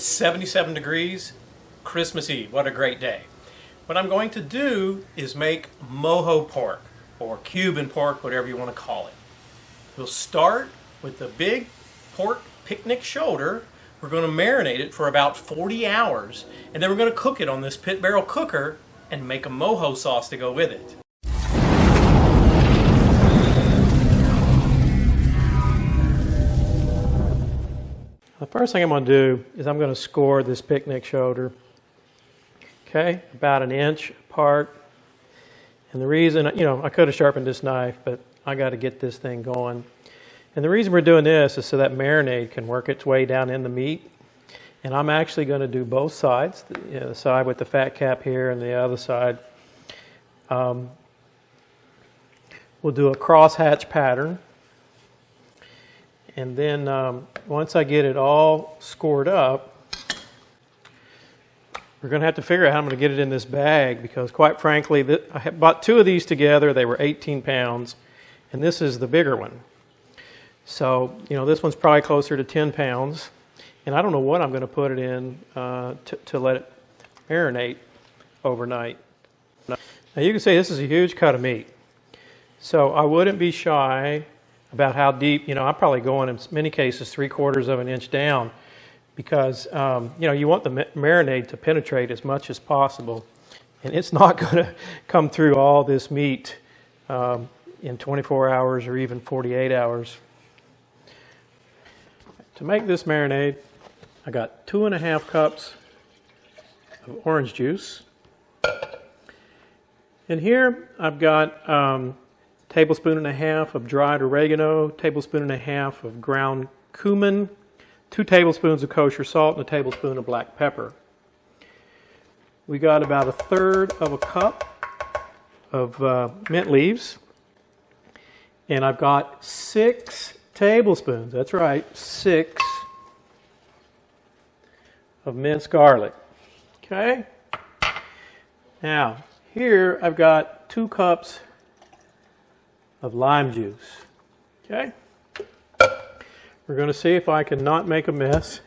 77 degrees, Christmas Eve. What a great day. What I'm going to do is make mojo pork, or Cuban pork, whatever you want to call it. We'll start with the big pork picnic shoulder. We're going to marinate it for about 40 hours, and then we're going to cook it on this pit barrel cooker and make a mojo sauce to go with it. The first thing I'm going to do is I'm going to score this picnic shoulder, okay, about an inch apart. And the reason, I could have sharpened this knife, but I got to get this thing going. And the reason we're doing this is so that marinade can work its way down in the meat. And I'm actually going to do both sides, the side with the fat cap here and the other side. We'll do a crosshatch pattern. And then once I get it all scored up, we're going to have to figure out how I'm going to get it in this bag, because quite frankly, I bought two of these together. They were 18 pounds, and this is the bigger one. So, this one's probably closer to 10 pounds, and I don't know what I'm going to put it in to let it marinate overnight. Now you can see this is a huge cut of meat, so I wouldn't be shy about how deep. I'm probably going in many cases 3/4 of an inch down, because you want the marinade to penetrate as much as possible, and it's not going to come through all this meat in 24 hours or even 48 hours. To make this marinade, I got 2.5 cups of orange juice, and here I've got tablespoon and a half of dried oregano, tablespoon and a half of ground cumin, 2 tablespoons of kosher salt, and a tablespoon of black pepper. We got about 1/3 of a cup of mint leaves, and I've got 6 tablespoons, that's right, 6 of minced garlic. Okay? Now, here I've got 2 cups of lime juice. Okay? We're going to see if I can not make a mess.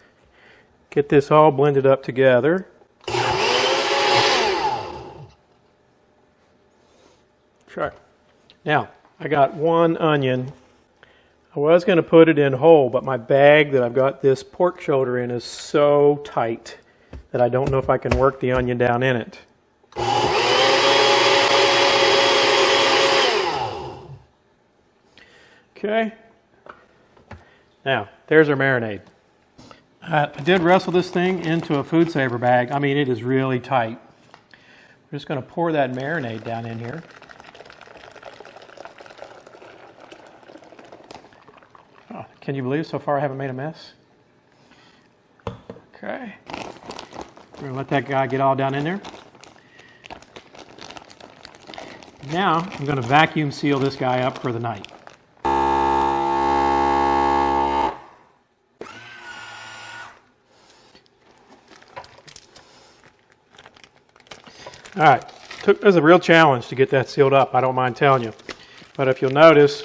Get this all blended up together. Sure. Now, I got 1 onion. I was going to put it in whole, but my bag that I've got this pork shoulder in is so tight that I don't know if I can work the onion down in it. Okay. Now, there's our marinade. I did wrestle this thing into a food saver bag. I mean, it is really tight. We're just going to pour that marinade down in here. Oh, can you believe so far I haven't made a mess? Okay. We're going to let that guy get all down in there. Now, I'm going to vacuum seal this guy up for the night. All right, it was a real challenge to get that sealed up, I don't mind telling you. But if you'll notice,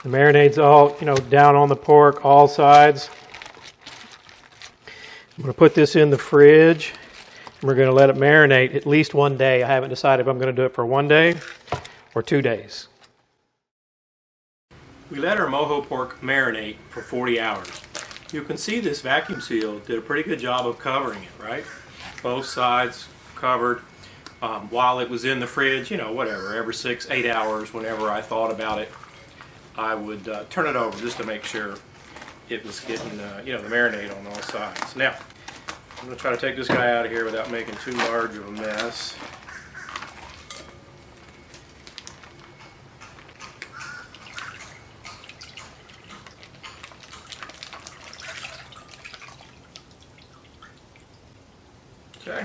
the marinade's all, down on the pork, all sides. I'm going to put this in the fridge, and we're going to let it marinate at least 1 day. I haven't decided if I'm going to do it for 1 day or 2 days. We let our mojo pork marinate for 40 hours. You can see this vacuum seal did a pretty good job of covering it, right? Both sides covered while it was in the fridge, whatever, every 6-8 hours, whenever I thought about it, I would turn it over just to make sure it was getting, the marinade on all sides. Now, I'm going to try to take this guy out of here without making too large of a mess. Okay.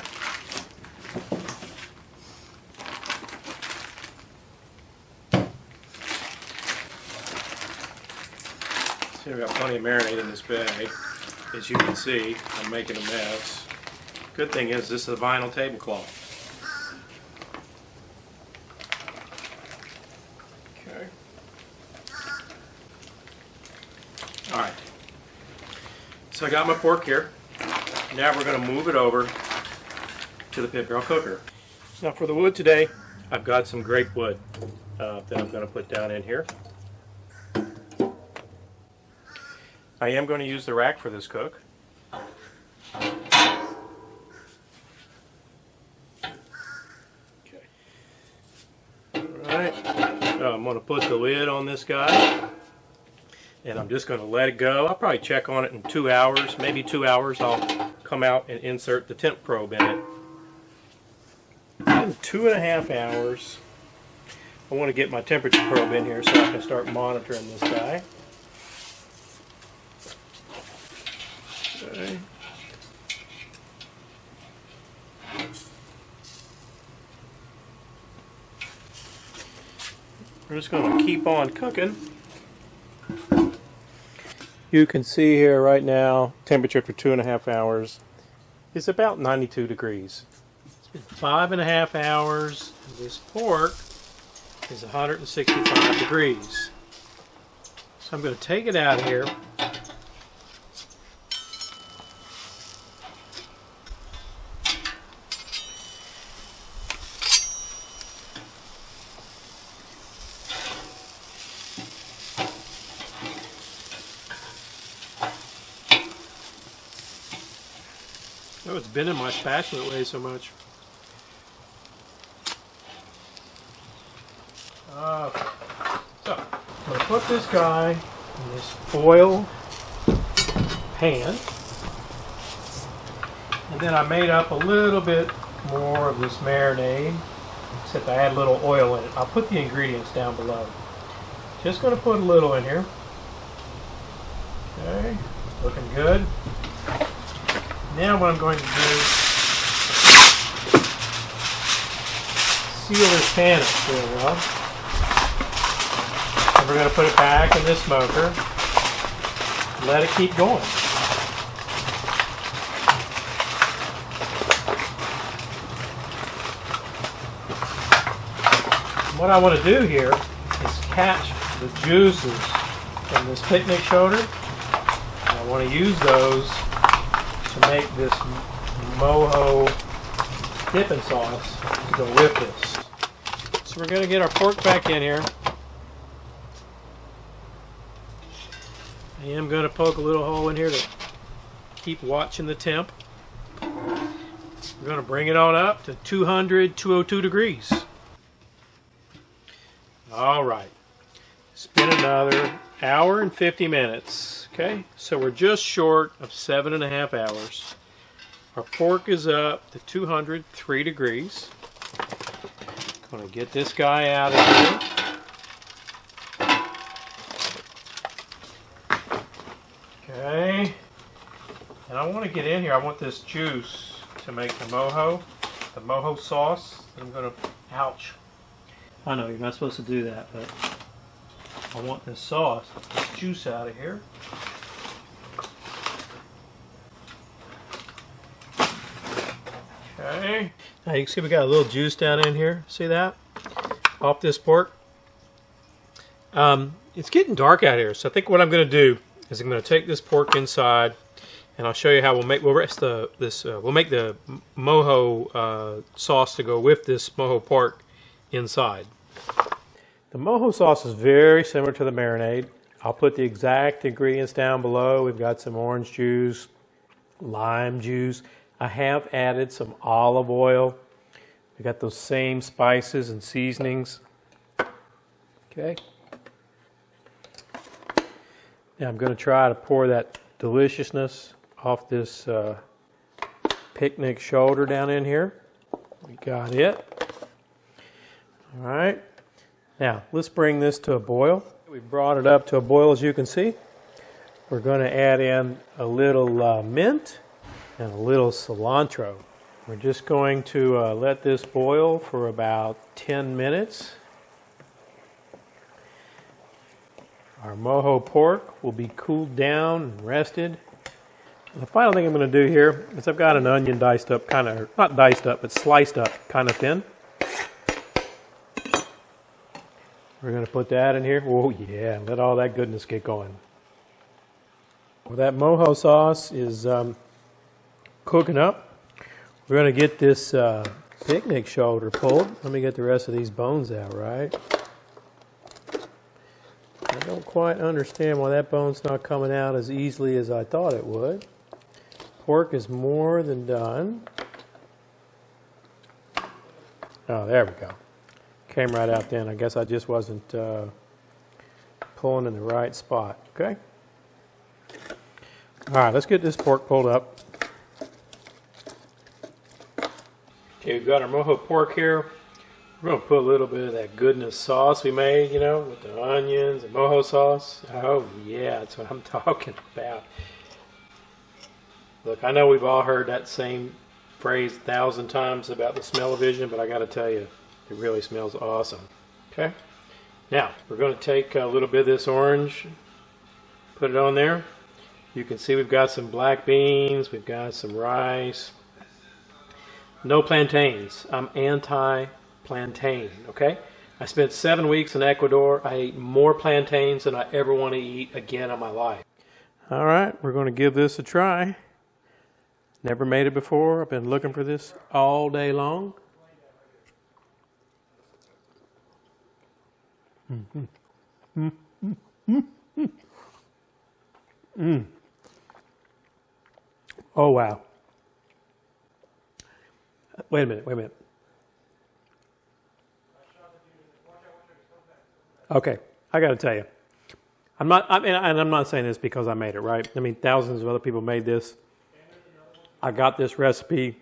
See, I've got plenty of marinade in this bag. As you can see, I'm making a mess. Good thing is this is a vinyl tablecloth. Okay. All right. So I got my pork here. Now we're going to move it over to the pit barrel cooker. Now for the wood today, I've got some grape wood that I'm going to put down in here. I am going to use the rack for this cook. Alright, I'm going to put the lid on this guy. And I'm just going to let it go. I'll probably check on it in 2 hours, maybe 2 hours. I'll come out and insert the temp probe in it. In 2.5 hours, I want to get my temperature probe in here so I can start monitoring this guy. Okay. We're just going to keep on cooking. You can see here right now, temperature for 2.5 hours is about 92 degrees. It's been 5.5 hours. This pork is 165 degrees. So I'm going to take it out here. Oh, it's been in my spatula way so much. Okay. So, I'm going to put this guy in this foil pan. And then I made up a little bit more of this marinade, except I add a little oil in it. I'll put the ingredients down below. Just going to put a little in here. Okay, looking good. Now what I'm going to do is seal this pan up real well. And we're going to put it back in the smoker. Let it keep going. And what I want to do here is catch the juices from this picnic shoulder. And I want to use those to make this mojo dipping sauce to go with this. So we're going to get our pork back in here. I am going to poke a little hole in here to keep watching the temp. We're going to bring it on up to 202 degrees. Alright, it's been another hour and 50 minutes. Okay, so we're just short of 7.5 hours. Our pork is up to 203 degrees. Gonna get this guy out of here. Okay, and I want to get in here. I want this juice to make the mojo sauce. I'm gonna, ouch. I know you're not supposed to do that, but I want this sauce, this juice out of here. Okay. Now you can see we got a little juice down in here. See that? Off this pork. It's getting dark out here, so I think what I'm going to do is I'm going to take this pork inside, and I'll show you how we'll make the mojo sauce to go with this mojo pork inside. The mojo sauce is very similar to the marinade. I'll put the exact ingredients down below. We've got some orange juice, lime juice. I have added some olive oil. We got those same spices and seasonings. Okay. Now I'm going to try to pour that deliciousness off this picnic shoulder down in here. We got it. All right. Now let's bring this to a boil. We've brought it up to a boil, as you can see. We're going to add in a little mint and a little cilantro. We're just going to let this boil for about 10 minutes. Our mojo pork will be cooled down and rested. And the final thing I'm going to do here is I've got an onion diced up, kind of, not diced up, but sliced up kind of thin. We're going to put that in here. Oh yeah, let all that goodness get going. Well, that mojo sauce is cooking up. We're going to get this picnic shoulder pulled. Let me get the rest of these bones out, right? I don't quite understand why that bone's not coming out as easily as I thought it would. Pork is more than done. Oh, there we go. Came right out then. I guess I just wasn't pulling in the right spot. Okay. All right, let's get this pork pulled up. Okay, we've got our mojo pork here. We're going to put a little bit of that goodness sauce we made, you know, with the onions and mojo sauce. Oh, yeah, that's what I'm talking about. Look, I know we've all heard that same phrase 1,000 times about the smell-o-vision, but I got to tell you, it really smells awesome. Okay, now we're going to take a little bit of this orange, put it on there. You can see we've got some black beans, we've got some rice. No plantains. I'm anti-plantain, okay? I spent 7 weeks in Ecuador. I ate more plantains than I ever want to eat again in my life. All right, we're going to give this a try. Never made it before. I've been looking for this all day long. Oh, wow. Wait a minute. Okay, I got to tell you. I'm not saying this because I made it, right? I mean, thousands of other people made this. I got this recipe.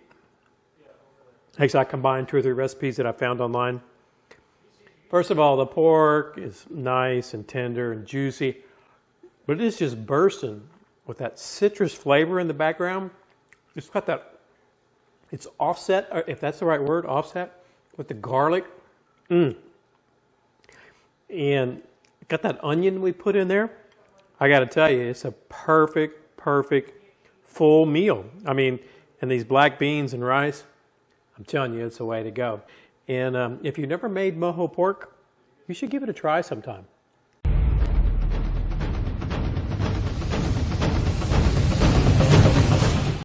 Actually, I combined 2 or 3 recipes that I found online. First of all, the pork is nice and tender and juicy, but it is just bursting with that citrus flavor in the background. It's got that, it's offset, if that's the right word, offset, with the garlic. And got that onion we put in there. I got to tell you, it's a perfect full meal. I mean, and these black beans and rice, I'm telling you, it's the way to go. And if you've never made mojo pork, you should give it a try sometime.